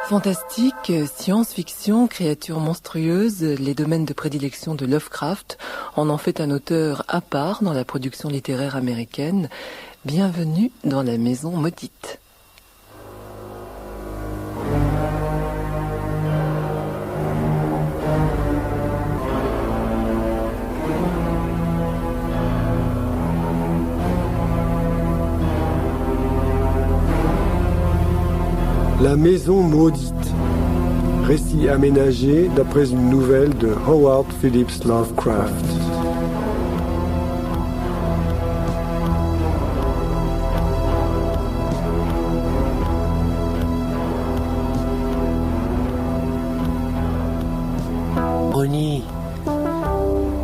Fantastique, science-fiction, créatures monstrueuses, les domaines de prédilection de Lovecraft en fait un auteur à part dans la production littéraire américaine. Bienvenue dans la Maison Maudite. La Maison Maudite, récit aménagé d'après une nouvelle de Howard Phillips Lovecraft. Ronnie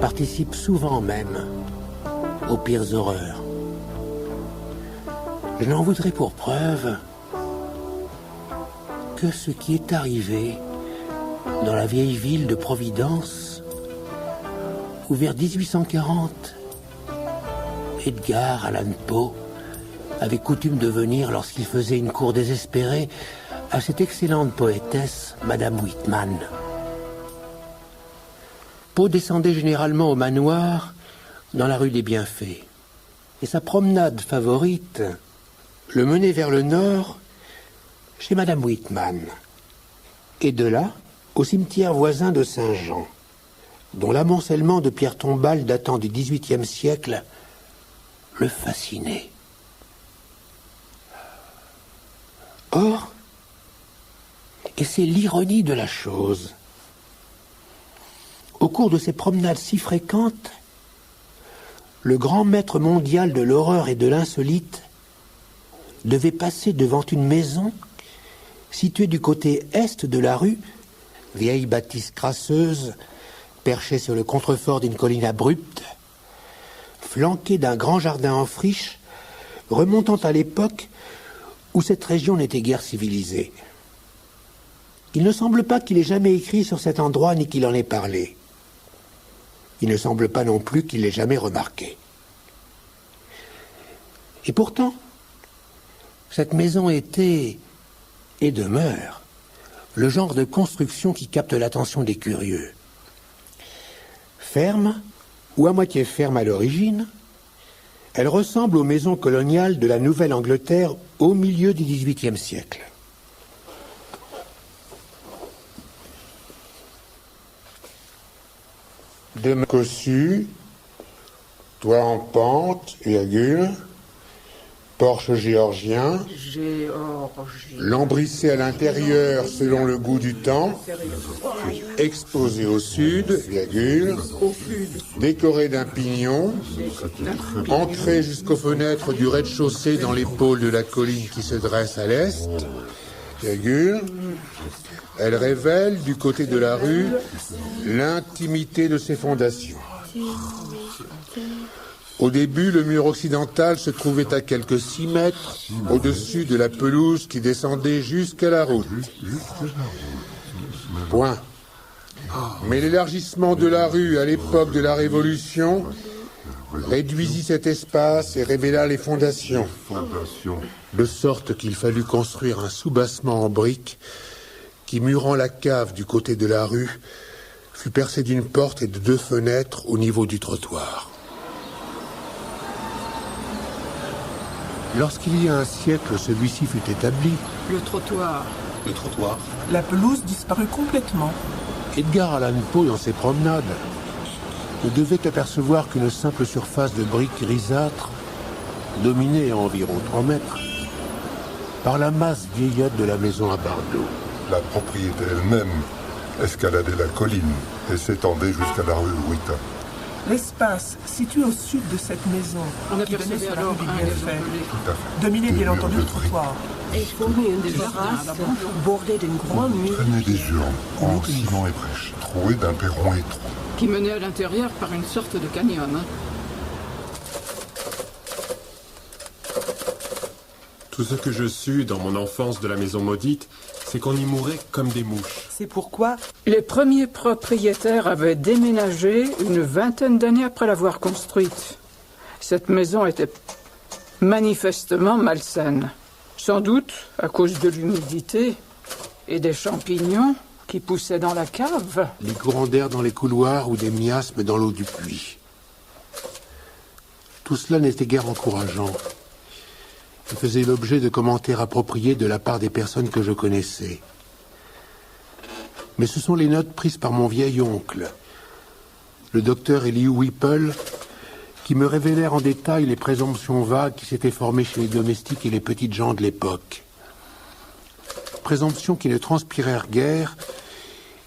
participe souvent même aux pires horreurs. Je n'en voudrais pour preuve que ce qui est arrivé dans la vieille ville de Providence, où vers 1840, Edgar Allan Poe avait coutume de venir lorsqu'il faisait une cour désespérée à cette excellente poétesse, Madame Whitman. Poe descendait généralement au manoir dans la rue des Bienfaits, et sa promenade favorite le menait vers le nord chez Madame Whitman, et de là au cimetière voisin de Saint-Jean, dont l'amoncellement de pierres tombales datant du XVIIIe siècle le fascinait. Or, et c'est l'ironie de la chose, au cours de ces promenades si fréquentes, le grand maître mondial de l'horreur et de l'insolite devait passer devant une maison située du côté est de la rue, vieille bâtisse crasseuse, perchée sur le contrefort d'une colline abrupte, flanquée d'un grand jardin en friche, remontant à l'époque où cette région n'était guère civilisée. Il ne semble pas qu'il ait jamais écrit sur cet endroit ni qu'il en ait parlé. Il ne semble pas non plus qu'il l'ait jamais remarqué. Et pourtant, cette maison était et demeure le genre de construction qui capte l'attention des curieux. Ferme, ou à moitié ferme à l'origine, elle ressemble aux maisons coloniales de la Nouvelle-Angleterre au milieu du XVIIIe siècle. Demeure cossue, toit en pente et agule, porche géorgien, lambrissé à l'intérieur selon le goût du temps, exposé au sud, virgule, décoré d'un pignon, entrée jusqu'aux fenêtres du rez-de-chaussée dans l'épaule de la colline qui se dresse à l'est, virgule, elle révèle du côté de la rue l'intimité de ses fondations. Au début, le mur occidental se trouvait à quelques 6 mètres au-dessus de la pelouse qui descendait jusqu'à la route. Point. Mais l'élargissement de la rue à l'époque de la Révolution réduisit cet espace et révéla les fondations. De sorte qu'il fallut construire un soubassement en briques qui, murant la cave du côté de la rue, fut percé d'une porte et de 2 fenêtres au niveau du trottoir. Lorsqu'il y a un siècle, celui-ci fut établi. Le trottoir. Le trottoir. La pelouse disparut complètement. Edgar Allan Poe, dans ses promenades, ne devait apercevoir qu'une simple surface de briques grisâtres, dominée à environ 3 mètres, par la masse vieillotte de la maison à bardeaux. La propriété elle-même escaladait la colline et s'étendait jusqu'à la rue Wita. L'espace situé au sud de cette maison, qui donnait sur la rue des Bienfaits, dominait bien entendu le trottoir. Et formait une terrasse bordée d'une grande mur. Traînait des urnes en ciment et brèche, trouées d'un perron étroit. Qui menait à l'intérieur par une sorte de canyon. Tout ce que je sus dans mon enfance de la Maison Maudite, c'est qu'on y mourait comme des mouches. C'est pourquoi les premiers propriétaires avaient déménagé une 20aine d'années après l'avoir construite. Cette maison était manifestement malsaine. Sans doute à cause de l'humidité Et des champignons qui poussaient dans la cave. Des courants d'air dans les couloirs ou des miasmes dans l'eau du puits. Tout cela n'était guère encourageant. Il faisait l'objet de commentaires appropriés de la part des personnes que je connaissais. Mais ce sont les notes prises par mon vieil oncle, le docteur Elihu Whipple, qui me révélèrent en détail les présomptions vagues qui s'étaient formées chez les domestiques et les petites gens de l'époque. Présomptions qui ne transpirèrent guère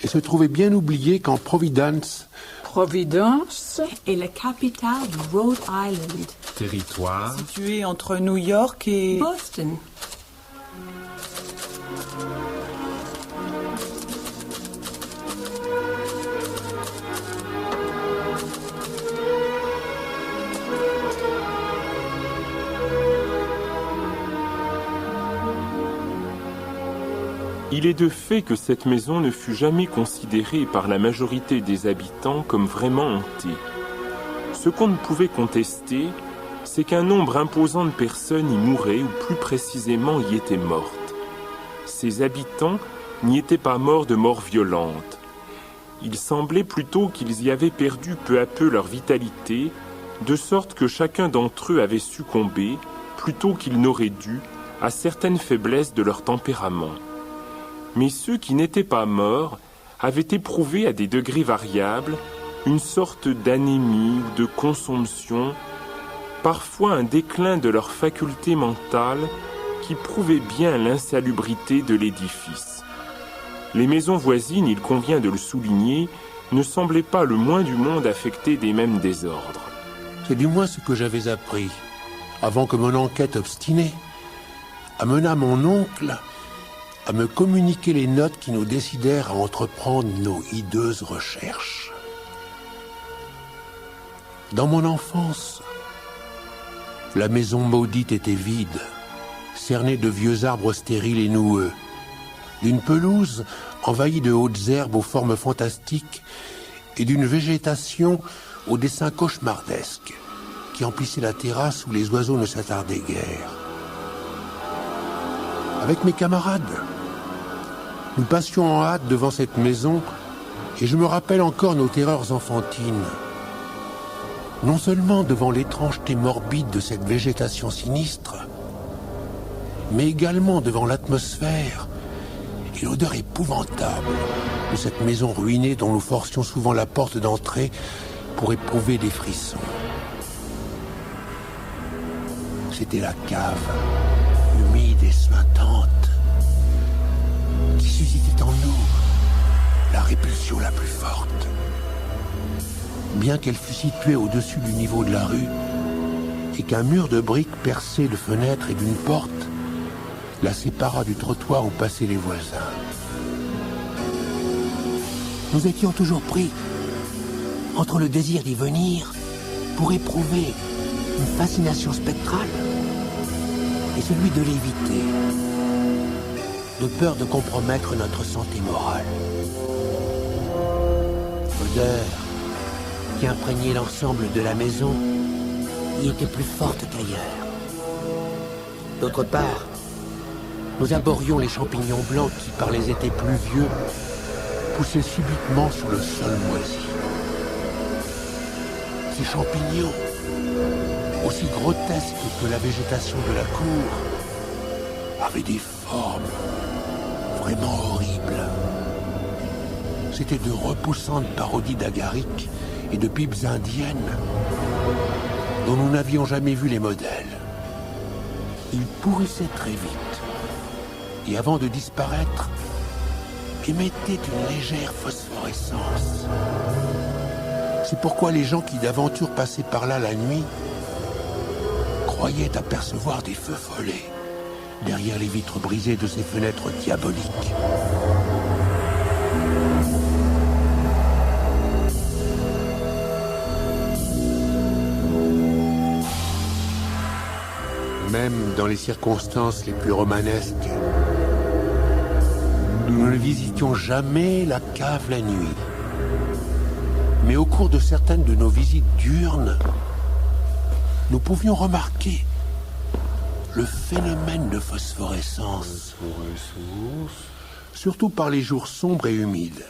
et se trouvaient bien oubliées quand Providence... Providence est la capitale du Rhode Island. Territoire. Situé entre New York et... Boston. Il est de fait que cette maison ne fut jamais considérée par la majorité des habitants comme vraiment hantée. Ce qu'on ne pouvait contester, c'est qu'un nombre imposant de personnes y mouraient ou plus précisément y étaient mortes. Ces habitants n'y étaient pas morts de mort violente. Il semblait plutôt qu'ils y avaient perdu peu à peu leur vitalité, de sorte que chacun d'entre eux avait succombé, plutôt qu'il n'aurait dû, à certaines faiblesses de leur tempérament. Mais ceux qui n'étaient pas morts avaient éprouvé à des degrés variables une sorte d'anémie ou de consomption, parfois un déclin de leurs facultés mentales qui prouvait bien l'insalubrité de l'édifice. Les maisons voisines, il convient de le souligner, ne semblaient pas le moins du monde affectées des mêmes désordres. C'est du moins ce que j'avais appris, avant que mon enquête obstinée amena mon oncle à me communiquer les notes qui nous décidèrent à entreprendre nos hideuses recherches. Dans mon enfance, la maison maudite était vide, cernée de vieux arbres stériles et noueux, d'une pelouse envahie de hautes herbes aux formes fantastiques et d'une végétation aux dessins cauchemardesques qui emplissait la terrasse où les oiseaux ne s'attardaient guère. Avec mes camarades, nous passions en hâte devant cette maison et je me rappelle encore nos terreurs enfantines. Non seulement devant l'étrangeté morbide de cette végétation sinistre, mais également devant l'atmosphère et l'odeur épouvantable de cette maison ruinée dont nous forcions souvent la porte d'entrée pour éprouver des frissons. C'était la cave, humide et suintante, qui suscitait en nous la répulsion la plus forte. Bien qu'elle fût située au-dessus du niveau de la rue et qu'un mur de briques percé de fenêtres et d'une porte la sépara du trottoir où passaient les voisins. Nous étions toujours pris entre le désir d'y venir pour éprouver une fascination spectrale et celui de l'éviter, de peur de compromettre notre santé morale. L'odeur qui imprégnait l'ensemble de la maison y était plus forte qu'ailleurs. D'autre part, nous abhorrions les champignons blancs qui, par les étés pluvieux, poussaient subitement sur le sol moisi. Ces champignons, aussi grotesques que la végétation de la cour, avaient des formes vraiment horribles. C'étaient de repoussantes parodies d'agarics et de pipes indiennes dont nous n'avions jamais vu les modèles. Ils pourrissaient très vite et avant de disparaître, émettaient une légère phosphorescence. C'est pourquoi les gens qui d'aventure passaient par là la nuit croyaient apercevoir des feux follets derrière les vitres brisées de ces fenêtres diaboliques. Même dans les circonstances les plus romanesques, nous ne visitions jamais la cave la nuit. Mais au cours de certaines de nos visites diurnes, nous pouvions remarquer le phénomène de phosphorescence surtout par les jours sombres et humides.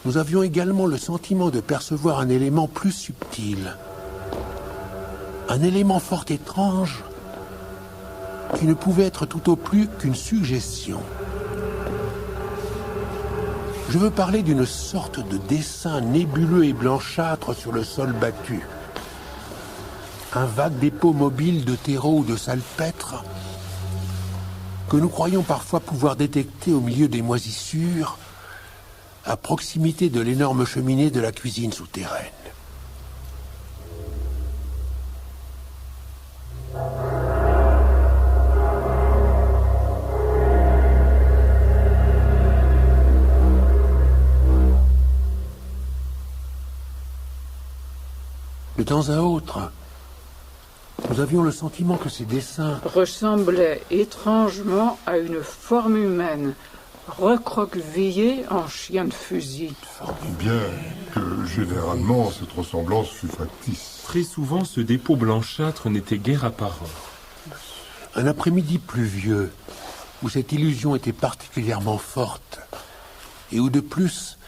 Nous avions également le sentiment de percevoir un élément plus subtil, un élément fort étrange qui ne pouvait être tout au plus qu'une suggestion. Je veux parler d'une sorte de dessin nébuleux et blanchâtre sur le sol battu. Un vague dépôt mobile de terreau ou de salpêtre que nous croyons parfois pouvoir détecter au milieu des moisissures, à proximité de l'énorme cheminée de la cuisine souterraine. De temps à autre, nous avions le sentiment que ces dessins ressemblaient étrangement à une forme humaine, recroquevillée en chien de fusil. Bien que généralement cette ressemblance fût factice. Très souvent, ce dépôt blanchâtre n'était guère apparent. Un après-midi pluvieux, où cette illusion était particulièrement forte, et où de plus,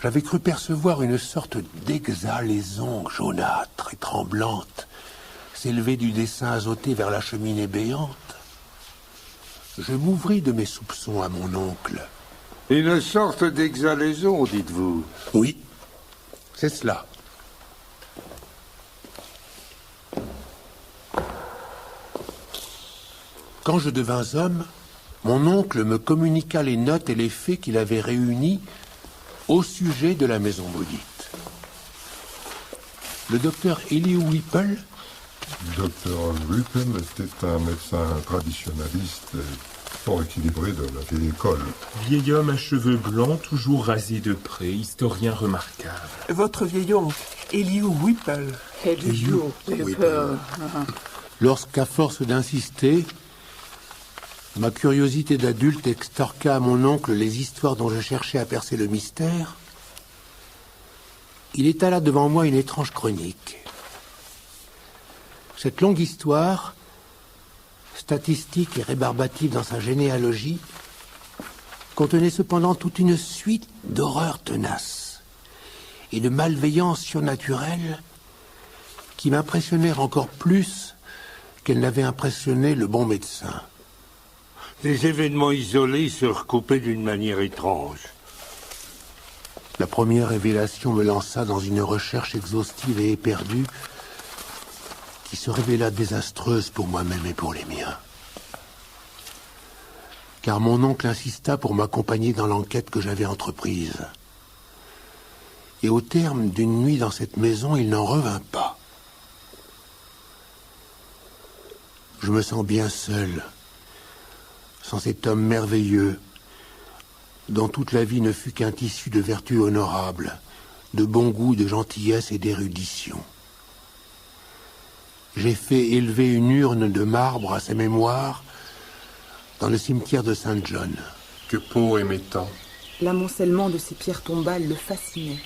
j'avais cru percevoir une sorte d'exhalaison jaunâtre et tremblante s'élever du dessin azoté vers la cheminée béante. Je m'ouvris de mes soupçons à mon oncle. Une sorte d'exhalaison, dites-vous? Oui, c'est cela. Quand je devins homme, mon oncle me communiqua les notes et les faits qu'il avait réunis au sujet de la maison maudite. Le docteur Eli Whipple. Dr. Whipple était un médecin traditionnaliste et fort équilibré de la vieille école. Vieil homme à cheveux blancs, toujours rasé de près, historien remarquable. Votre vieil oncle, Elihu Whipple. Elihu Whipple. Lorsqu'à force d'insister, ma curiosité d'adulte extorqua à mon oncle les histoires dont je cherchais à percer le mystère, il étala devant moi une étrange chronique. Cette longue histoire, statistique et rébarbative dans sa généalogie, contenait cependant toute une suite d'horreurs tenaces et de malveillances surnaturelles qui m'impressionnèrent encore plus qu'elles n'avaient impressionné le bon médecin. Les événements isolés se recoupaient d'une manière étrange. La première révélation me lança dans une recherche exhaustive et éperdue qui se révéla désastreuse pour moi-même et pour les miens. Car mon oncle insista pour m'accompagner dans l'enquête que j'avais entreprise. Et au terme d'une nuit dans cette maison, il n'en revint pas. Je me sens bien seul, sans cet homme merveilleux, dont toute la vie ne fut qu'un tissu de vertus honorables, de bon goût, de gentillesse et d'érudition. J'ai fait élever une urne de marbre à sa mémoire dans le cimetière de Saint-John. Que Poe aimait tant. L'amoncellement de ces pierres tombales le fascinait.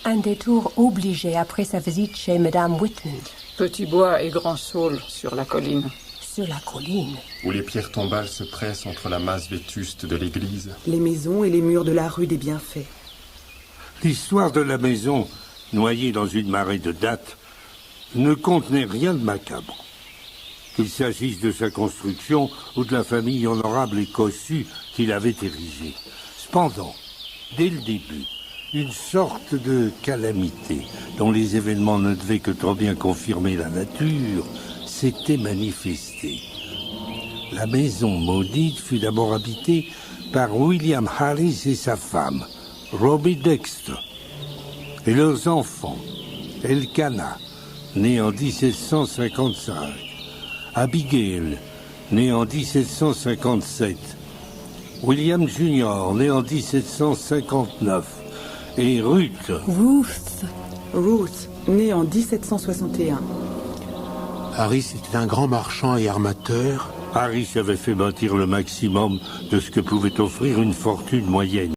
Un détour obligé après sa visite chez Madame Whitman. Petit bois et grand saule sur la colline. Sur la colline. Où les pierres tombales se pressent entre la masse vétuste de l'église. Les maisons et les murs de la rue des Bienfaits. L'histoire de la maison, noyée dans une marée de dates, ne contenait rien de macabre. Qu'il s'agisse de sa construction ou de la famille honorable et cossue qu'il avait érigée. Cependant, dès le début, une sorte de calamité, dont les événements ne devaient que trop bien confirmer la nature, s'était manifestée. La maison maudite fut d'abord habitée par William Harris et sa femme, Robbie Dexter, et leurs enfants, Elkanah, né en 1755, Abigail, né en 1757, William Jr., né en 1759, et Ruth. Ruth, née en 1761. Harris était un grand marchand et armateur. Harris avait fait bâtir le maximum de ce que pouvait offrir une fortune moyenne.